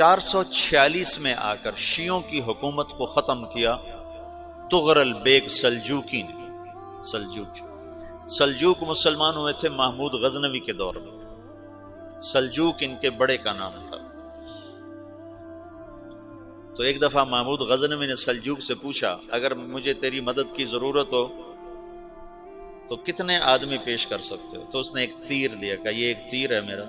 446 میں آ کر شیعوں کی حکومت کو ختم کیا تغرل بیگ سلجوکی نے۔ سلجوک مسلمان ہوئے تھے محمود غزنوی کے دور میں، سلجوک ان کے بڑے کا نام تھا۔ تو ایک دفعہ محمود غزنوی نے سلجوک سے پوچھا اگر مجھے تیری مدد کی ضرورت ہو تو کتنے آدمی پیش کر سکتے ہو؟ تو اس نے ایک تیر دیا، کہا یہ ایک تیر ہے میرا،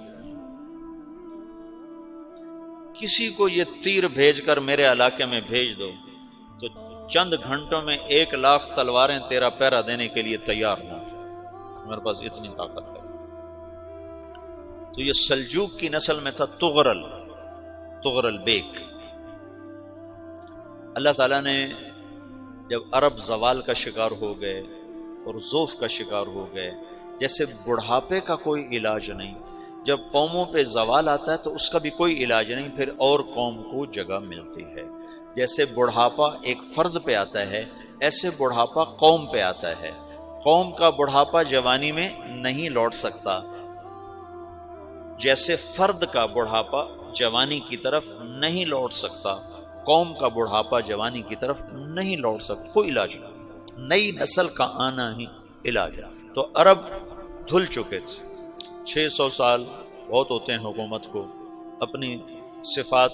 کسی کو یہ تیر بھیج کر میرے علاقے میں بھیج دو تو چند گھنٹوں میں 1,00,000 تلواریں تیرا پہرا دینے کے لیے تیار ہوں، میرے پاس اتنی طاقت ہے۔ تو یہ سلجوک کی نسل میں تھا تغرل بیگ۔ اللہ تعالیٰ نے جب عرب زوال کا شکار ہو گئے اور ضعف کا شکار ہو گئے، جیسے بڑھاپے کا کوئی علاج نہیں، جب قوموں پہ زوال آتا ہے تو اس کا بھی کوئی علاج نہیں، پھر اور قوم کو جگہ ملتی ہے۔ جیسے بڑھاپا ایک فرد پہ آتا ہے، ایسے بڑھاپا قوم پہ آتا ہے۔ قوم کا بڑھاپا جوانی میں نہیں لوٹ سکتا، جیسے فرد کا بڑھاپا جوانی کی طرف نہیں لوٹ سکتا، قوم کا بڑھاپا جوانی کی طرف نہیں لوٹ سکتا، کوئی علاج نہیں، نئی نسل کا آنا ہی علاج ہے۔ تو عرب دھل چکے تھے، 600 سال بہت ہوتے ہیں حکومت کو، اپنی صفات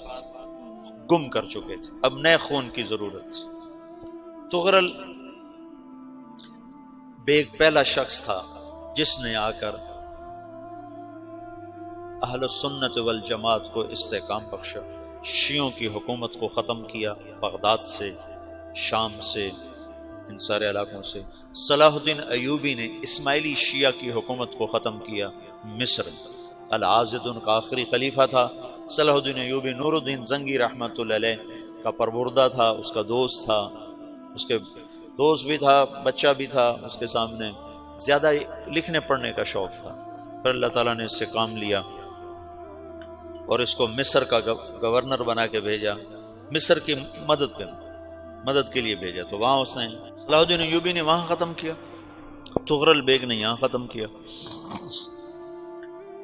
گم کر چکے تھے، اب نئے خون کی ضرورت تھی۔ تغرل بیگ پہلا شخص تھا جس نے آ کر اہل سنت والجماعت کو استحکام بخشا، شیعوں کی حکومت کو ختم کیا، بغداد سے، شام سے، ان سارے علاقوں سے۔ صلاح الدین ایوبی نے اسماعیلی شیعہ کی حکومت کو ختم کیا، مصر۔ العاضد ان کا آخری خلیفہ تھا۔ صلاح الدین ایوبی نور الدین زنگی رحمۃ اللہ علیہ کا پروردہ تھا، اس کا دوست تھا، اس کے دوست بھی تھا، بچہ بھی تھا اس کے سامنے، زیادہ لکھنے پڑھنے کا شوق تھا۔ پھر اللہ تعالیٰ نے اس سے کام لیا اور اس کو مصر کا گورنر بنا کے بھیجا، مصر کی مدد کے لیے بھیجا۔ تو وہاں اس نے صلاح الدین ایوبی نے وہاں ختم کیا، تغرل بیگ نے یہاں ختم کیا۔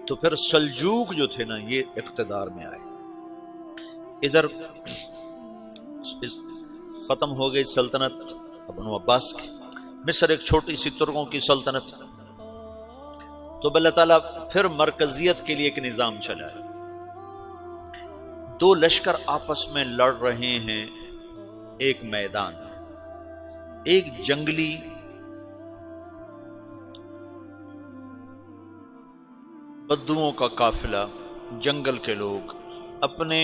تو پھر سلجوک جو تھے نا یہ اقتدار میں آئے، ادھر ختم ہو گئی سلطنت بنو عباس کی، مصر ایک چھوٹی سی ترکوں کی سلطنت۔ تو اللہ تعالیٰ پھر مرکزیت کے لیے ایک نظام چلایا، 2 لشکر آپس میں لڑ رہے ہیں ایک میدان میں، ایک جنگلی بدوؤں کا قافلہ، جنگل کے لوگ اپنے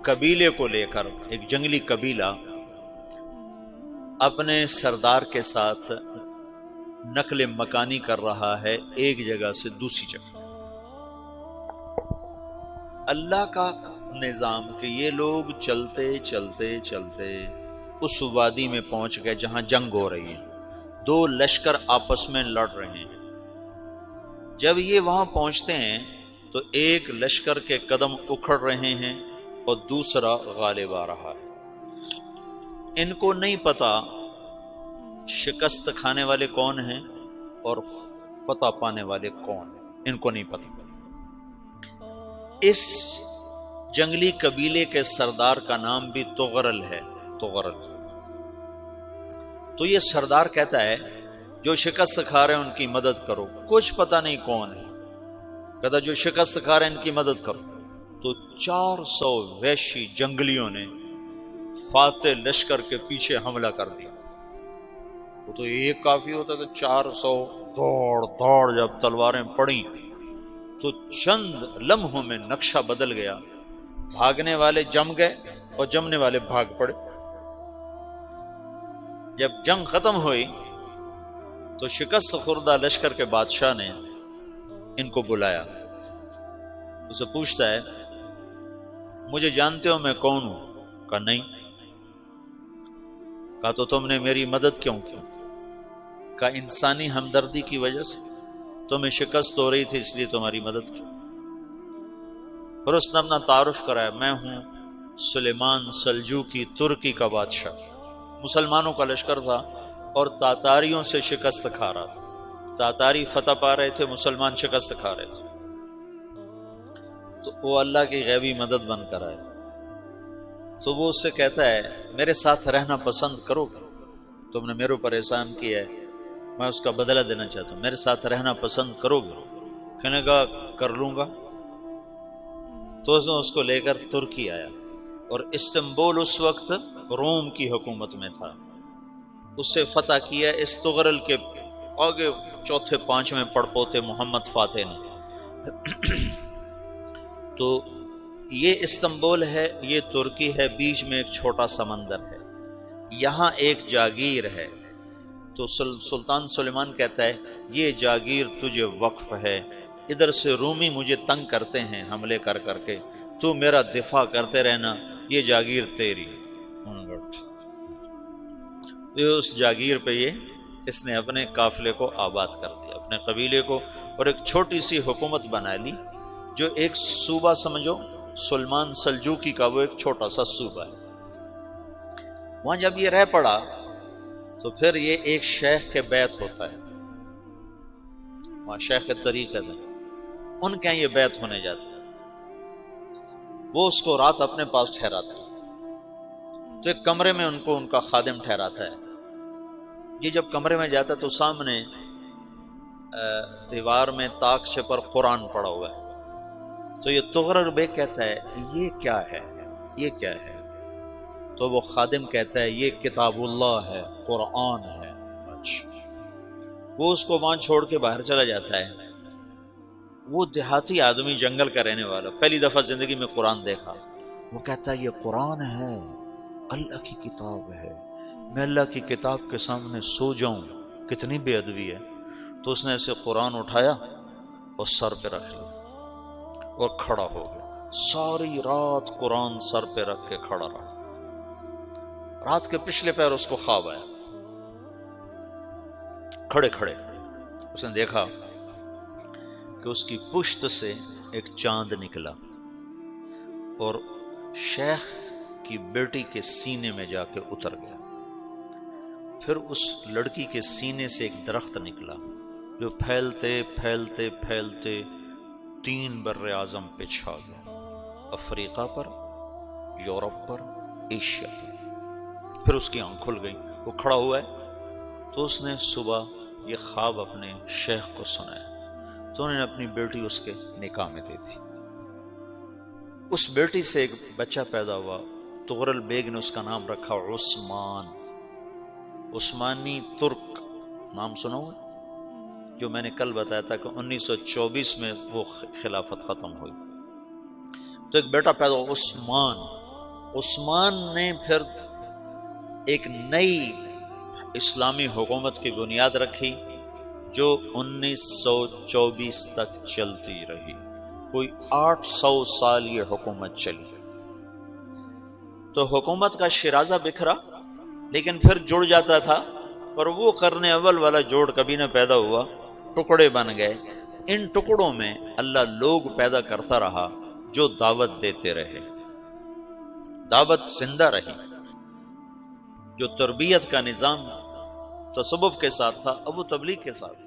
قبیلے کو لے کر، ایک جنگلی قبیلہ اپنے سردار کے ساتھ نقل مکانی کر رہا ہے ایک جگہ سے دوسری جگہ۔ اللہ کا نظام کہ یہ لوگ چلتے چلتے چلتے اس وادی میں پہنچ گئے جہاں جنگ ہو رہی ہے، 2 لشکر آپس میں لڑ رہے ہیں۔ جب یہ وہاں پہنچتے ہیں تو ایک لشکر کے قدم اکھڑ رہے ہیں اور دوسرا غالب آ رہا ہے۔ ان کو نہیں پتا شکست کھانے والے کون ہیں اور فتح پانے والے کون ہیں، ان کو نہیں پتا۔ اس جنگلی قبیلے کے سردار کا نام بھی تغرل ہے، تغرل۔ تو یہ سردار کہتا ہے جو شکست کھا رہے ہیں ان کی مدد کرو، کچھ پتہ نہیں کون ہے، کہتا جو شکست کھا رہے ہیں ان کی مدد کرو۔ تو 400 وحشی جنگلیوں نے فاتح لشکر کے پیچھے حملہ کر دیا۔ وہ تو ایک کافی ہوتا تھا، 400 دوڑ جب تلواریں پڑیں تو چند لمحوں میں نقشہ بدل گیا، بھاگنے والے جم گئے اور جمنے والے بھاگ پڑے۔ جب جنگ ختم ہوئی تو شکست خوردہ لشکر کے بادشاہ نے ان کو بلایا، اسے پوچھتا ہے مجھے جانتے ہو میں کون ہوں؟ کہا نہیں۔ کہا تو تم نے میری مدد کیوں کی؟ کہا انسانی ہمدردی کی وجہ سے، تمہیں شکست ہو رہی تھی اس لیے تمہاری مدد کی۔ اور اس نے اپنا تعارف کرایا، میں ہوں سلیمان سلجوکی، ترکی کا بادشاہ۔ مسلمانوں کا لشکر تھا اور تاتاریوں سے شکست کھا رہا تھا، تاتاری فتح پا رہے تھے، مسلمان شکست کھا رہے تھے۔ تو وہ اللہ کی غیبی مدد بن کر آئے، تو وہ اس سے کہتا ہے میرے ساتھ رہنا پسند کرو گے؟ تم نے میرے اوپر احسان کیا ہے، میں اس کا بدلہ دینا چاہتا ہوں، میرے ساتھ رہنا پسند کرو گے؟ کہنے کا کر لوں گا۔ تو اس کو لے کر ترکی آیا، اور استنبول اس وقت روم کی حکومت میں تھا، اس سے فتح کیا اس تغرل کے آگے چوتھے پانچویں پڑپوتے محمد فاتح نے۔ تو یہ استنبول ہے، یہ ترکی ہے، بیچ میں ایک چھوٹا سمندر ہے، یہاں ایک جاگیر ہے۔ تو سلطان سلیمان کہتا ہے یہ جاگیر تجھے وقف ہے، ادھر سے رومی مجھے تنگ کرتے ہیں حملے کر کر کے، تو میرا دفاع کرتے رہنا، یہ جاگیر تیری۔ اس جاگیر پہ اس نے اپنے قافلے کو آباد کر دیا، اپنے قبیلے کو، اور ایک چھوٹی سی حکومت بنا لی، جو ایک صوبہ سمجھو سلمان سلجوقی کا، وہ ایک چھوٹا سا صوبہ ہے۔ وہاں جب یہ رہ پڑا تو پھر یہ ایک شیخ کے بیعت ہوتا ہے، وہاں شیخ طریقت ہے، ان کے یہ بیعت ہونے جاتا ہے، وہ اس کو رات اپنے پاس ٹھہراتا ہے، تو ایک کمرے میں ان کو ان کا خادم ٹھہراتا ہے۔ یہ جب کمرے میں جاتا ہے تو سامنے دیوار میں تاکچے پر قرآن پڑا ہوا ہے، تو یہ تغرل بیگ کہتا ہے یہ کیا ہے، یہ کیا ہے؟ تو وہ خادم کہتا ہے یہ کتاب اللہ ہے، قرآن ہے۔ اچھا، وہ اس کو وہاں چھوڑ کے باہر چلا جاتا ہے۔ وہ دیہاتی آدمی، جنگل کا رہنے والا، پہلی دفعہ زندگی میں قرآن دیکھا، وہ کہتا ہے یہ قرآن ہے، اللہ کی کتاب ہے، میں اللہ کی کتاب کے سامنے سو جاؤں، کتنی بے ادبی ہے۔ تو اس نے ایسے قرآن اٹھایا اور سر پہ رکھ لیا اور کھڑا ہو گیا، ساری رات قرآن سر پہ رکھ کے کھڑا رہا۔ رات کے پچھلے پہر اس کو خواب آیا، کھڑے کھڑے اس نے دیکھا کہ اس کی پشت سے ایک چاند نکلا اور شیخ کی بیٹی کے سینے میں جا کے اتر گیا۔ پھر اس لڑکی کے سینے سے ایک درخت نکلا جو پھیلتے پھیلتے پھیلتے 3 بر اعظم پہ چھا گیا، افریقہ پر، یورپ پر، ایشیا پر۔ پھر اس کی آنکھ کھل گئی، وہ کھڑا ہوا ہے، تو اس نے صبح یہ خواب اپنے شیخ کو سنایا، تو انہوں نے اپنی بیٹی اس کے نکاح میں دے دی۔ اس بیٹی سے ایک بچہ پیدا ہوا، تغرل بیگ نے اس کا نام رکھا عثمان، عثمانی ترک نام سنا ہوا، جو میں نے کل بتایا تھا کہ 1924 میں وہ خلافت ختم ہوئی۔ تو ایک بیٹا پیدا ہوا عثمان۔ عثمان نے پھر ایک نئی اسلامی حکومت کی بنیاد رکھی جو 1924 تک چلتی رہی، کوئی 800 سال یہ حکومت چلی۔ تو حکومت کا شیرازہ بکھرا، لیکن پھر جڑ جاتا تھا، اور وہ قرن اول والا جوڑ کبھی نہ پیدا ہوا، ٹکڑے بن گئے۔ ان ٹکڑوں میں اللہ لوگ پیدا کرتا رہا جو دعوت دیتے رہے، دعوت زندہ رہی۔ جو تربیت کا نظام تصوف کے ساتھ تھا اب وہ تبلیغ کے ساتھ۔